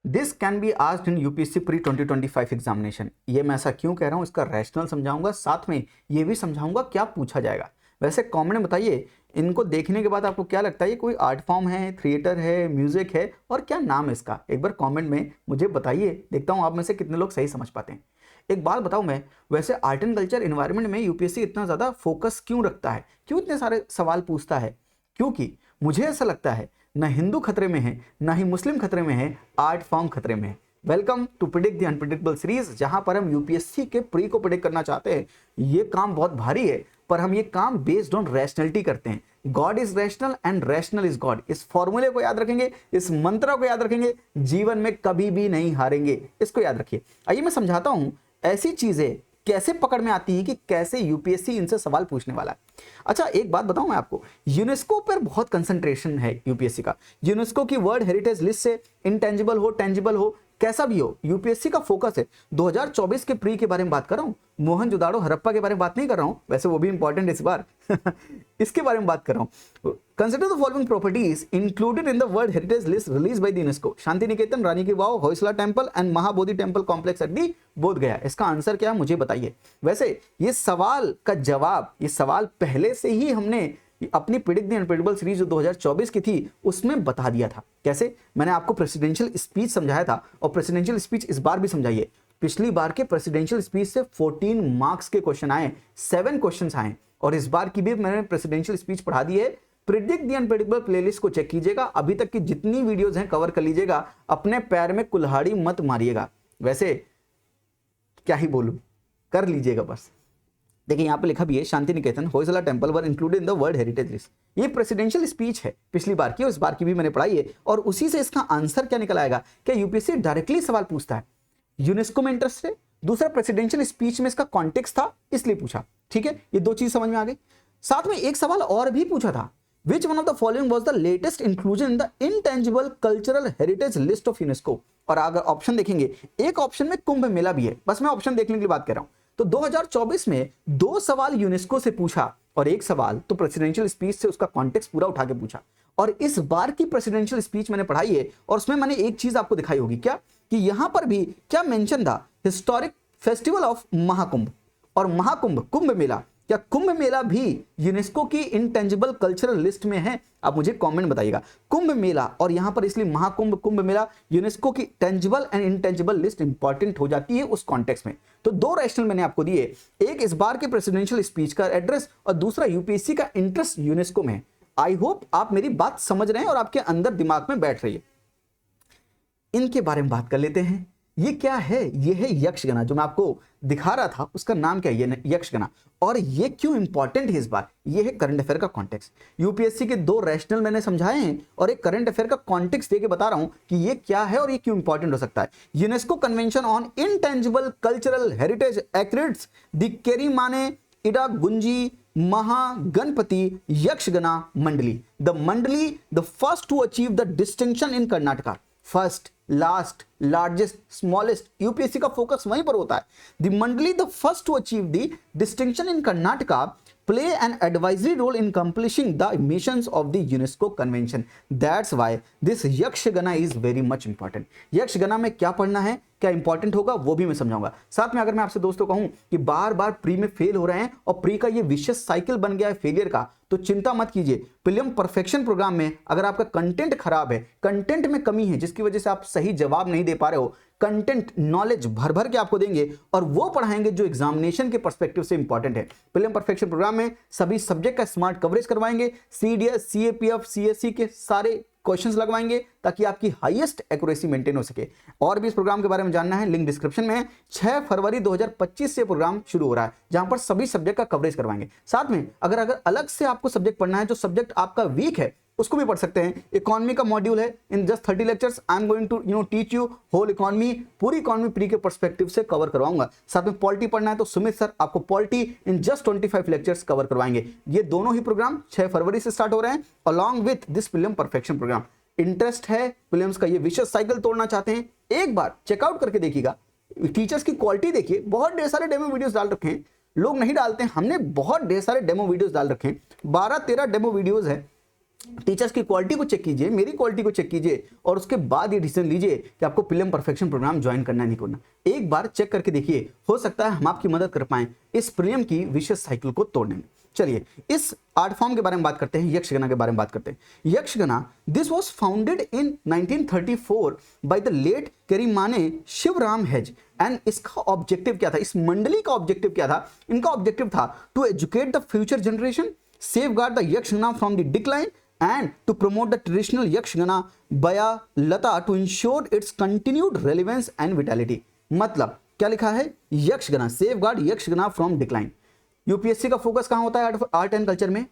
This can be asked in UPSC pre 2025 examination. ये मैं ऐसा क्यों कह रहा हूँ, इसका रैशनल समझाऊंगा, साथ में ये भी समझाऊंगा क्या पूछा जाएगा। वैसे कमेंट में बताइए, इनको देखने के बाद आपको क्या लगता है, ये कोई आर्ट फॉर्म है, थिएटर है, म्यूजिक है, और क्या नाम है इसका? एक बार कमेंट में मुझे बताइए, देखता हूँ आप में से कितने लोग सही समझ पाते हैं। एक बात बताऊं मैं, वैसे आर्ट एंड कल्चर एनवायरनमेंट में यूपीएससी इतना ज़्यादा फोकस क्यों रखता है, क्यों इतने सारे सवाल पूछता है? क्योंकि मुझे ऐसा लगता है ना हिंदू खतरे में है, ना ही मुस्लिम खतरे में है, आर्ट फॉर्म खतरे में है। Welcome to predict the unpredictable series, जहां पर हम यूपीएससी के प्री को प्रिडिक्ट करना चाहते हैं। ये काम बहुत भारी है, पर हम ये काम बेस्ड ऑन रैशनैलिटी करते हैं। God is rational and rational is God. इस फॉर्मूले को याद रखेंगे, इस मंत्र को याद रखेंगे, जीवन में कभी भी नहीं हारेंगे। इसको याद रखिए। आइए मैं समझाता हूं ऐसी चीजें कैसे पकड़ में आती है कि कैसे यूपीएससी इनसे सवाल पूछने वाला है। अच्छा एक बात बताऊं मैं आपको, यूनेस्को पर बहुत कंसंट्रेशन है यूपीएससी का। यूनेस्को की वर्ल्ड हेरिटेज लिस्ट से इंटेंजिबल हो, टेंजिबल हो, कैसा भी हो, यूपीएससी का फोकस है। 2024 के प्री के बारे में बात कर रहा हूं, मोहनजोदाड़ो हड़प्पा के बारे में बात नहीं कर रहा हूं, वैसे वो भी इंपॉर्टेंट है इस बार इसके बारे में बात कर रहा हूं। Consider the following properties included in the world heritage list release by the UNESCO. Shanti Niketan, Rani ki Vav, Hoysala temple and Mahabodhi temple complex at the Bodh Gaya. इसका आंसर क्या है मुझे बताइए। वैसे ये सवाल का जवाब, ये सवाल पहले से ही हमने अपनी प्रिडिक्ट द अनप्रेडिक्टेबल सीरीज जो 2024 की थी उसमें बता दिया था। कैसे? मैंने आपको प्रेसिडेंशियल स्पीच समझाया था, और प्रेसिडेंशियल स्पीच इस बार भी समझाइए। पिछली बार के प्रेसिडेंशियल स्पीच से 14 मार्क्स के क्वेश्चन आए, 7 क्वेश्चन आए, और इस बार की भी मैंने प्रेसिडेंशियल स्पीच पढ़ा दी है। प्रिडिक्ट द अनप्रेडिक्टेबल प्लेलिस्ट को चेक कीजिएगा, अभी तक की जितनी वीडियोस हैं कवर कर लीजिएगा, अपने पैर में कुल्हाड़ी मत मारिएगा। वैसे क्या ही बोलूं, कर लीजिएगा बस। देखिए यहाँ पे लिखा भी है, Shanti Niketan, Hoysala temple were included in the world heritage list. ये प्रेसिडेंशियल स्पीच है पिछली बार की, और इस बार की भी मैंने पढ़ाई है, और उसी से इसका आंसर क्या निकल आएगा। क्या यूपीएससी डायरेक्टली सवाल पूछता है, यूनेस्को में इंटरेस्ट है, दूसरा प्रेसिडेंशियल स्पीच में इसका कॉन्टेक्स्ट था इसलिए पूछा। ठीक है, ये दो चीज समझ में आ गई। साथ में एक सवाल और भी पूछा था, which one of the following was the latest inclusion in the intangible cultural heritage list of UNESCO. और अगर ऑप्शन देखेंगे, एक ऑप्शन में कुंभ मेला भी है, बस मैं ऑप्शन देखने के लिए बात कर रहा हूं। तो 2024 में 2 सवाल यूनेस्को से पूछा, और एक सवाल तो प्रेसिडेंशियल स्पीच से उसका कॉन्टेक्स्ट पूरा उठा के पूछा। और इस बार की प्रेसिडेंशियल स्पीच मैंने पढ़ाई है, और उसमें मैंने एक चीज आपको दिखाई होगी, क्या कि यहां पर भी क्या मेंशन था, हिस्टोरिक फेस्टिवल ऑफ महाकुंभ। और महाकुंभ, कुंभ मेला, क्या कुंभ मेला भी यूनेस्को की इंटेंजिबल कल्चरल लिस्ट में है? आप मुझे कमेंट बताइएगा। कुंभ मेला, और यहां पर इसलिए महाकुंभ, कुंभ मेला, यूनेस्को की tangible and intangible list important हो जाती है उस कॉन्टेक्स्ट में। तो 2 रैशनल मैंने आपको दिए, एक इस बार के प्रेसिडेंशियल स्पीच का एड्रेस, और दूसरा यूपीएससी का इंटरेस्ट यूनेस्को में है। आई होप आप मेरी बात समझ रहे हैं और आपके अंदर दिमाग में बैठ रही है। इनके बारे में बात कर लेते हैं। ये क्या है? ये है यक्षगना, जो मैं आपको दिखा रहा था उसका नाम क्या है, ये यक्षगना। और ये क्यों इंपॉर्टेंट है इस बार? ये है करंट अफेयर का कॉन्टेक्स्ट। यूपीएससी के 2 रैशनल मैंने समझाए हैं, और एक करंट अफेयर का कॉन्टेक्स्ट देके बता रहा हूं कि ये क्या है और ये क्यों इंपॉर्टेंट हो सकता है। UNESCO convention on intangible cultural heritage accredits the Keremane Idagunji Mahaganapati Yakshagana Mandali. The Mandali the first to achieve the distinction in Karnataka. First, last, largest, smallest, UPSC का फोकस वहीं पर होता है। The Mandali the first to achieve the distinction in Karnataka play an advisory role in accomplishing the missions of the UNESCO convention. That's why this यक्षगना is very much important. यक्षगना में क्या पढ़ना है, क्या इंपॉर्टेंट होगा, वो भी मैं समझाऊंगा। साथ में अगर मैं आपसे दोस्तों कहूं कि बार बार प्री में फेल हो रहे हैं और प्री का ये विशेष साइकिल बन गया है फेलियर का, तो चिंता मत कीजिए। प्रीलिम परफेक्शन प्रोग्राम में अगर आपका कंटेंट खराब है, कंटेंट में कमी है जिसकी वजह से आप सही जवाब नहीं दे पा रहे हो, कंटेंट नॉलेज भर भर के आपको देंगे और वो पढ़ाएंगे जो एग्जामिनेशन के पर्सपेक्टिव से इंपॉर्टेंट है। प्रीलिम परफेक्शन प्रोग्राम में सभी सब्जेक्ट का स्मार्ट कवरेज करवाएंगे, सीडीएस, सीएपीएफ, सीएससी के सारे क्वेश्चंस लगवाएंगे ताकि आपकी हाईएस्ट एक्यूरेसी मेंटेन हो सके। और भी इस प्रोग्राम के बारे में जानना है, लिंक डिस्क्रिप्शन में है। 6 फरवरी 2025 से प्रोग्राम शुरू हो रहा है, जहां पर सभी सब्जेक्ट का कवरेज करवाएंगे। साथ में अगर अलग से आपको सब्जेक्ट पढ़ना है, जो सब्जेक्ट आपका वीक है उसको भी पढ़ सकते हैं। इकोनॉमी का मॉड्यूल है, in just 30 lectures I am going to teach you whole economy, पूरी इकोनॉमी प्री के पर्सपेक्टिव से कवर करवाऊंगा। साथ में पॉलिटी पढ़ना है तो सुमित सर आपको polity in just 25 lectures cover करवाएंगे। ये दोनों ही प्रोग्राम 6 फरवरी से स्टार्ट हो रहे हैं along with this prelim perfection programme. Interest है प्रीलिम्स का, ये विशेष साइकिल तोड़ना चाहते हैं, एक बार चेकआउट करके देखिएगा। टीचर्स की क्वालिटी देखिए, बहुत ढेर सारे डेमो वीडियोस डाल रखे हैं, लोग नहीं डालते हैं, हमने बहुत ढेर सारे डेमो वीडियोस डाल रखे हैं, 12-13 डेमो वीडियोस है। टीचर्स की क्वालिटी को चेक कीजिए, मेरी क्वालिटी को चेक कीजिए और उसके बाद ये डिसीजन लीजिए कि आपको प्रीलिम परफेक्शन प्रोग्राम ज्वाइन करना है नहीं करना। एक बार चेक करके देखिए, हो सकता है हम आपकी मदद कर पाएं इस प्रीलिम की विशेष साइकिल को तोड़ने में। चलिए इस आर्ट फॉर्म के बारे में बात करते हैं, यक्षगाना के बारे में बात करते हैं। Yakshagana this was founded in 1934 by the late Keremane Shivarama हेज एंड इसका ऑब्जेक्टिव क्या था, इस मंडली का ऑब्जेक्टिव क्या था? इनका ऑब्जेक्टिव था to educate the future generation, safeguard the Yakshagana from the decline and to promote the traditional Yakshagana Baya Lata to ensure its continued relevance and vitality। मतलब क्या लिखा है? Yakshagana safeguard Yakshagana from decline. UPSC का focus कहां होता है art and culture में?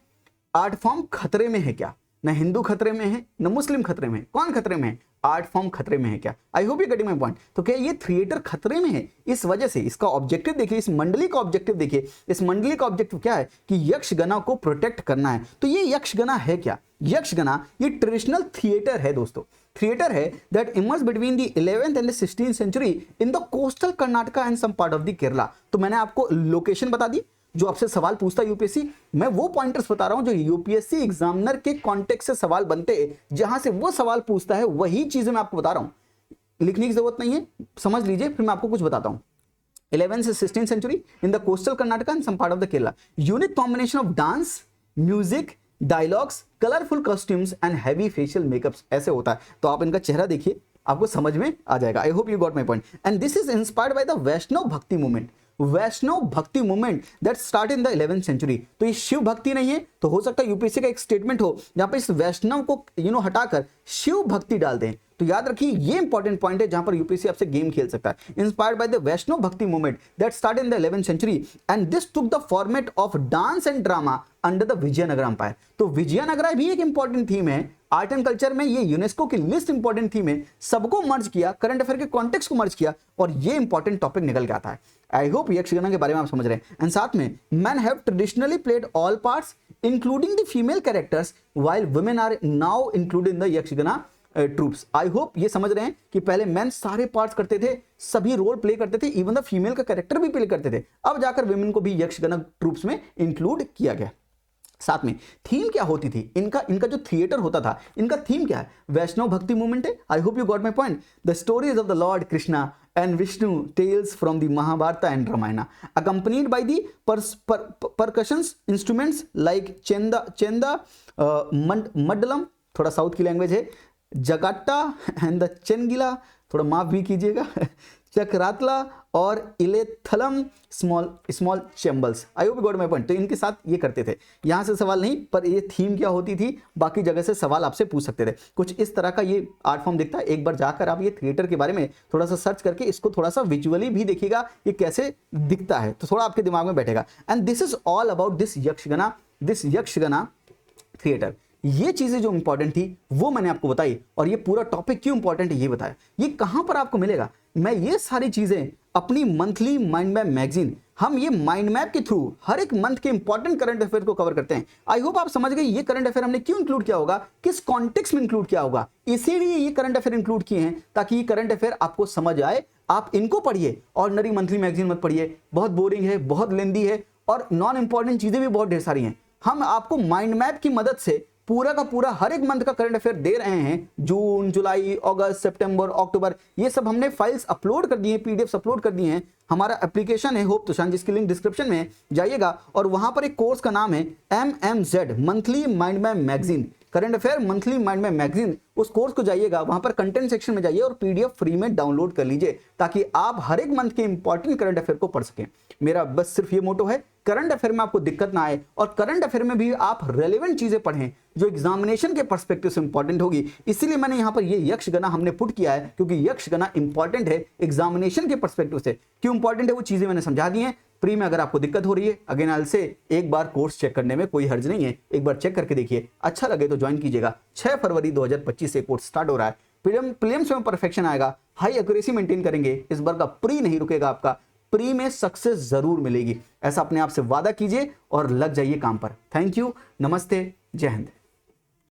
Art form खतरे में है क्या? न हिंदू खतरे में है न मुस्लिम खतरे में है, कौन खतरे में है? आर्ट फॉर्म खतरे में है क्या? आई hope you getting my point. तो क्या ये थिएटर खतरे में है? इस वजह से इसका ऑब्जेक्टिव देखिए, इस मंडली का ऑब्जेक्टिव देखिए, इस मंडली का ऑब्जेक्टिव क्या है कि यक्षगाना को प्रोटेक्ट करना है। तो ये यक्षगाना है क्या? यक्षगाना ये ट्रेडिशनल थिएटर है दोस्तों, थिएटर है that emerge between the 11th and the 16th century in the coastal Karnataka and some part of the Kerala. तो मैंने आपको लोकेशन बता दी, जो आपसे सवाल पूछता है यूपीएससी, मैं वो पॉइंटर्स बता रहा हूं जो यूपीएससी एग्जामिनर के कॉन्टेक्स्ट से सवाल बनते हैं, जहां से वो सवाल पूछता है वही चीजें मैं आपको बता रहा हूं। लिखने की जरूरत नहीं है, समझ लीजिए, फिर मैं आपको कुछ बताता हूं। 11th से 16th century in the coastal Karnataka and some part of the Kerala, unique combination of dance, music, dialogues, colourful costumes and heavy facial makeups, ऐसे होता है। तो आप इनका चेहरा देखिए, आपको समझ में आ जाएगा। I hope you got my point. And this is inspired by the Vaishnava भक्ति मूवमेंट, वैष्णव भक्ति movement that start in the 11th century. तो ये शिव भक्ति नहीं है, तो हो सकता है यूपीएससी का एक स्टेटमेंट हो जहां पे इस वैष्णव को हटाकर शिव भक्ति डाल दें। तो याद रखिए ये इंपॉर्टेंट पॉइंट है जहां पर यूपीएससी आपसे गेम खेल सकता है। इंस्पायर्ड बाय द वैष्णव भक्ति movement that start in the 11th century and this took the format of dance and drama under the Vijayanagara empire. तो विजयनगर भी एक इंपॉर्टेंट थीम है आर्ट एंड कल्चर में, ये यूनेस्को की लिस्ट इंपॉर्टेंट थीम है, सबको मर्ज किया, करंट अफेयर के कॉन्टेक्स्ट को मर्ज किया और ये इंपॉर्टेंट टॉपिक निकल के आता है। आई होप यक्षगाना के बारे में आप समझ रहे हैं। एंड साथ में men have traditionally played all parts including the female characters while women are now included in the Yakshagana troupes. I hope ये समझ रहे हैं कि पहले मैन सारे पार्ट्स करते थे, सभी रोल प्ले करते थे, इवन द फीमेल का कैरेक्टर भी प्ले करते थे, अब जाकर वुमेन को भी यक्षगाना ट्रूप्स में इंक्लूड किया गया। साथ में थीम क्या होती थी इनका जो थिएटर होता था, इनका थीम क्या है? वैष्णव भक्ति मूवमेंट है। आई hope you got my point. The stories of the Lord Krishna and Vishnu tales from the Mahabharata and Ramayana accompanied by the percussion instruments like chenda, maddalam, थोड़ा साउथ की लैंग्वेज है, जगाट्टा एंड द चेंगिला, थोड़ा माफ भी कीजिएगा, चक्रातला और इलेथलम small chambers. I hope you got my point. तो इनके साथ ये करते थे, यहां से सवाल नहीं, पर ये थीम क्या होती थी बाकी जगह से सवाल आपसे पूछ सकते थे। कुछ इस तरह का ये आर्ट फॉर्म दिखता है। एक बार जाकर आप ये थिएटर के बारे में थोड़ा सा सर्च करके इसको थोड़ा सा विजुअली भी देखिएगा ये कैसे दिखता है, तो थोड़ा आपके दिमाग में बैठेगा। And this is all about this Yakshagana theatre. ये चीजें जो इंपॉर्टेंट थी वो मैंने आपको बताई, और ये पूरा टॉपिक क्यों इंपॉर्टेंट है ये बताया। ये कहां पर आपको मिलेगा? मैं ये सारी चीजें अपनी मंथली माइंड मैप मैगजीन, हम ये माइंड मैप के थ्रू हर एक मंथ के इंपॉर्टेंट करंट अफेयर को कवर करते हैं। आई होप आप समझ गए ये करंट अफेयर हमने क्यों इंक्लूड किया होगा, किस कॉन्टेक्स्ट में इंक्लूड किया होगा। इसीलिए ये करंट अफेयर इंक्लूड किए हैं ताकि ये करंट अफेयर आपको समझ आए, आप इनको पढ़िए। ऑर्डिनरी मंथली मैगजीन मत पढ़िए, बहुत बोरिंग है, बहुत लेंदी है और नॉन इंपॉर्टेंट चीजें भी बहुत ढेर सारी हैं। हम आपको माइंड मैप की मदद से पूरा का पूरा हर एक मंथ का करंट अफेयर दे रहे हैं। जून, जुलाई, अगस्त, सितंबर, अक्टूबर, ये सब हमने फाइल्स अपलोड कर दी हैं, पीडीएफ अपलोड कर दिए हैं। हमारा एप्लीकेशन है होप तुषार, जिसकी लिंक डिस्क्रिप्शन में है, जाइएगा और वहां पर एक कोर्स का नाम है MMZ monthly mind map magazine, current affair monthly mind map magazine. उस कोर्स को जाइएगा, वहां पर कंटेंट सेक्शन में जाइए और पीडीएफ फ्री में डाउनलोड कर लीजिए ताकि आप हर एक मंथ के इंपॉर्टेंट करंट अफेयर को पढ़ सकें। मेरा बस सिर्फ ये मोटो है, करंट अफेयर में आपको दिक्कत ना आए और करंट अफेयर में भी आप रेलेवेंट चीजें पढ़ें जो एग्जामिनेशन के पर्सपेक्टिव से इंपॉर्टेंट होगी। इसीलिए मैंने यहां पर ये यक्षगाना हमने पुट किया है, क्योंकि यक्षगाना इंपॉर्टेंट है एग्जामिनेशन के पर्सपेक्टिव से। क्यों इंपॉर्टेंट है वो चीजें मैंने समझा दी हैं। प्री में अगर आपको दिक्कत हो रही है, अगेन आई से एक बार कोर्स चेक करने में कोई हर्ज नहीं है, एक बार चेक करके देखिए, अच्छा लगे तो ज्वाइन कीजिएगा। 6 फरवरी 2025 से कोर्स स्टार्ट हो रहा है। प्रीलिम्स में परफेक्शन आएगा, हाई एक्यूरेसी मेंटेन करेंगे, इस बार का प्री नहीं रुकेगा आपका, प्री में सक्सेस जरूर मिलेगी। ऐसा अपने आप से वादा कीजिए और लग जाइए काम पर। थैंक यू, नमस्ते, जय हिंद।